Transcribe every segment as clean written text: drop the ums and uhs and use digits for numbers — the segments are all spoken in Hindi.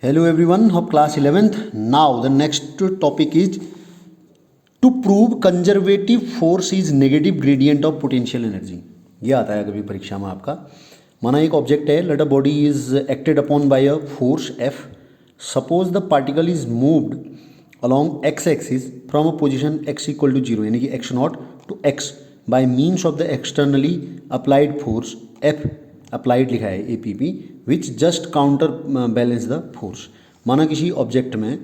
Hello everyone of class 11th. Now the next topic is to prove conservative force is negative gradient of potential energy. ये आता है कभी परीक्षा में आपका. माना एक ऑब्जेक्ट है, let a body is acted upon by a force F. Suppose the particle is moved along x axis from a position x equal to 0 यानी कि x naught to x by means of the externally applied force F. Applied लिखा है APP which just counterbalance the force. माना किसी ऑब्जेक्ट में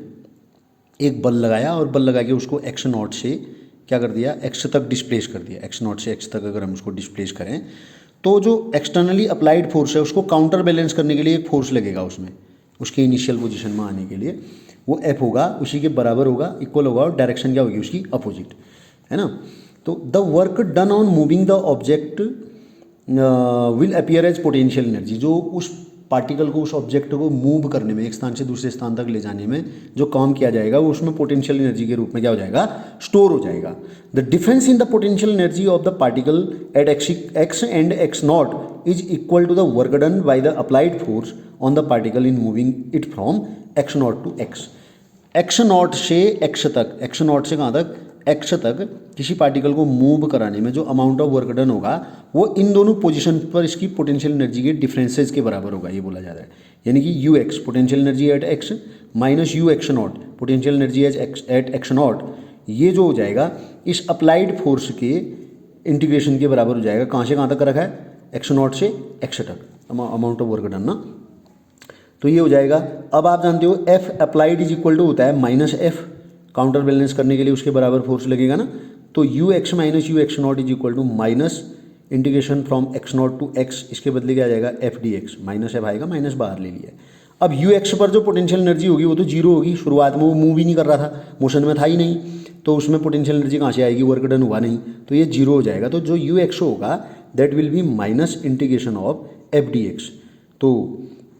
एक बल लगाया और बल लगा के उसको x नॉट से क्या कर दिया, x तक डिस्प्लेस कर दिया. x नॉट से x तक अगर हम उसको डिस्प्लेस करें तो जो एक्सटर्नली अप्लाइड फोर्स है उसको काउंटर बैलेंस करने के लिए एक फोर्स लगेगा उसमें, उसके इनिशियल पोजीशन में आने के लिए. वो F होगा, उसी के बराबर होगा, इक्वल होगा, और डायरेक्शन क्या होगी उसकी, अपोजिट, है ना. तो the work done on moving the object will appear as potential energy. जो उस पार्टिकल को, उस ऑब्जेक्ट को मूव करने में, एक स्थान से दूसरे स्थान तक ले जाने में जो काम किया जाएगा वो उसमें पोटेंशियल एनर्जी के रूप में क्या हो जाएगा, स्टोर हो जाएगा. The difference in the potential energy of the particle at x and x naught is equal to the work done by the applied force on the particle in moving it from x naught to x. x naught से x तक, x नॉट से कहाँ तक, x तक किसी पार्टिकल को मूव कराने में जो अमाउंट ऑफ वर्क डन होगा वो इन दोनों पोजीशन पर इसकी पोटेंशियल एनर्जी के डिफरेंसेस के बराबर होगा, ये बोला जा रहा है. यानी कि ux potential energy at x minus U x not potential energy at x not, ये जो हो जाएगा इस अप्लाइड फोर्स के इंटीग्रेशन के बराबर हो जाएगा. कहाँ से कहाँ तक रखा है, x नॉट से x तक अमाउंट ऑफ वर्क डन ना. तो ये हो जाएगा. अब आप जानते हो F applied is equal to होता है माइनस F, काउंटर बैलेंस करने के लिए उसके बराबर फोर्स लगेगा ना. तो U x minus U x naught is equal to minus integration from x naught to x, इसके बदले क्या आ जाएगा F d x, minus F आएगा, माइनस बाहर ले लिया. अब यू एक्स पर जो पोटेंशियल एनर्जी होगी वो तो जीरो होगी, शुरुआत में वो मूव ही नहीं कर रहा था, मोशन में था ही नहीं, तो उसमें पोटेंशियल एनर्जी कहाँ से आएगी, वर्क डन हुआ नहीं, तो ये जीरो हो जाएगा. तो जो यू एक्स होगा that will be minus integration of F d x. तो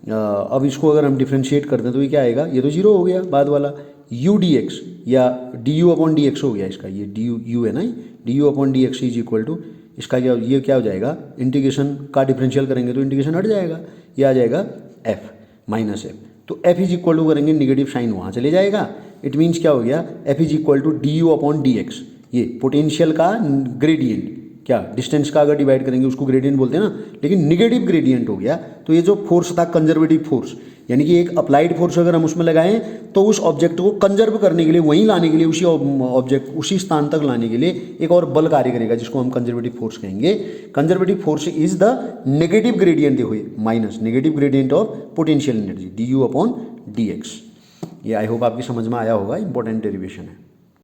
अब इसको अगर हम डिफ्रेंशिएट करते हैं तो ये क्या आएगा, ये तो जीरो हो गया बाद वाला. यू डी एक्स या d you upon d x हो गया इसका, ये डी यू है ना, d you upon d x is equal to इसका क्या, ये क्या हो जाएगा, इंटीग्रेशन का डिफरेंशियल करेंगे तो इंटीग्रेशन हट जाएगा, ये आ जाएगा एफ माइनस एफ. तो एफ इज इक्वल टू करेंगे, निगेटिव साइन वहाँ चले जाएगा. इट मीन्स क्या हो गया, F is equal to d you upon d x. ये पोटेंशियल का ग्रेडियंट, क्या डिस्टेंस का अगर डिवाइड करेंगे उसको ग्रेडियंट बोलते हैं ना, लेकिन निगेटिव ग्रेडियंट हो गया. तो ये जो फोर्स था कंजर्वेटिव फोर्स, यानी कि एक अप्लाइड फोर्स अगर हम उसमें लगाएं तो उस ऑब्जेक्ट को कंजर्व करने के लिए, वहीं लाने के लिए, उसी ऑब्जेक्ट उसी स्थान तक लाने के लिए एक और बल कार्य करेगा जिसको हम कंजर्वेटिव फोर्स कहेंगे. Conservative force is the negative gradient हुए minus negative gradient of potential energy d you upon d x. ये आई होप आपकी समझ में आया होगा, इंपॉर्टेंट डेरिवेशन है.